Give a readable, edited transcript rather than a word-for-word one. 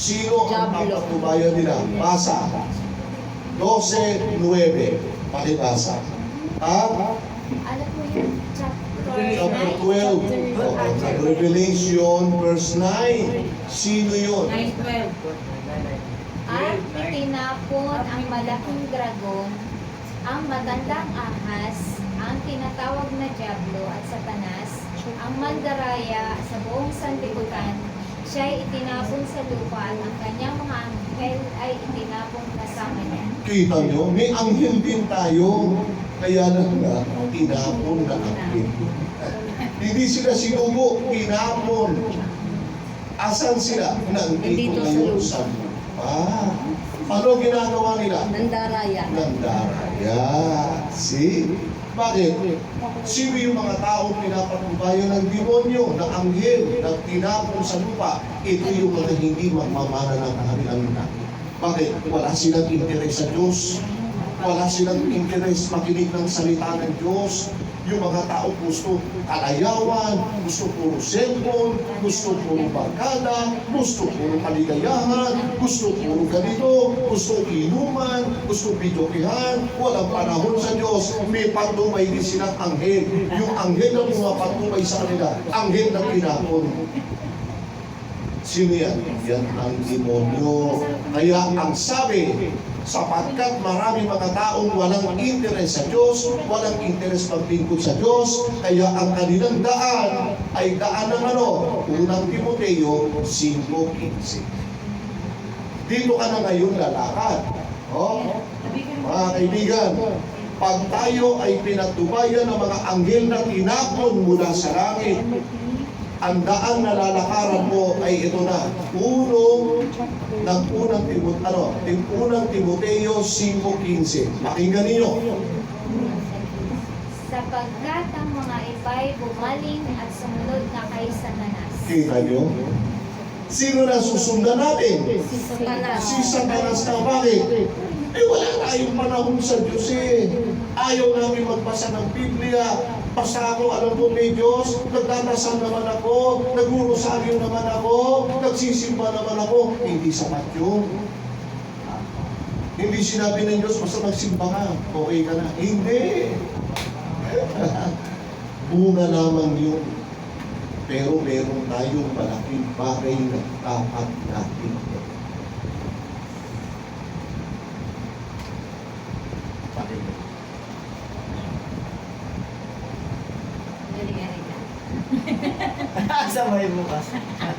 Sino ang Diablo. papatubayan nila? Basa. 12:9. Pakibasa. Alam mo yung Chapter 12 of Revelation, verse 9. Sino yun? 9:12. At itinapon ang malaking dragon, ang matandang ahas, ang tinatawag na Diablo at Satanas, ang mandaraya sa buong sanlibutan. Siya'y itinapon sa lupa at ang kanyang mga anghel ay itinapon kasama niya. Kita nyo, may anghel din tayo. Kaya lang na, tinapon na anghel. Hindi sila sinubo, tinapon. Asan sila? Nandito Nandito sa ngayon lupa. sa lupa. Ano ginagawa nila? Nandaraya. Nandaraya. See? Bakit? Sino yung mga taong pinapatubayan ng demonyo, ng anghel, na tinapon sa lupa? Ito yung mga hindi magmamana ng kanilang ina. Bakit? Wala silang interes sa Diyos. Wala silang interes makinig ng salita ng Diyos. Yung mga tao gusto kalayawan, gusto puro cellphone, gusto puro barkada, gusto puro kaligayahan, gusto puro ganito, gusto inuman, gusto videokihan, walang panahon sa Diyos. May patubay din silang anghel. Yung anghel na pumapatubay sa kanila, anghel na pinapon. Sino yan? Yan ang demonyo. Kaya ang sabi, sapagkat marami mga taong walang interes sa Diyos, walang interes maglingkod sa Diyos, kaya ang kanilang daan ay daan ng ano? Unang Timoteo 5:15. Dito ka na ngayon lalakad. Oh? Mga kaibigan, pag tayo ay pinatubayan ng mga anghel na tinapon mula sa langit, ang daan na lalakaran mo ay ito na. Unang Timoteo 5:15. Pakinggan ninyo. Sapagkat ang mga iba'y bumaling at sumunod na kay Satanas. Kita nyo? Sino na susundan natin? Si Satanas. Si Satanas na. Bakit? Wala tayong panahon sa Diyos eh. Ayaw namin magbasa ng Biblia. Basta ako, alam ko may Diyos, nagdadasal naman ako, nagurosaryo naman ako, nagsisimba naman ako. Hindi sapat yun. Hindi sinabi ng Diyos, basta magsimba ka, okay ka na. Hindi. Bunga lamang yun. Pero meron tayong malaking bagay na dapat natin. Sabay bukas.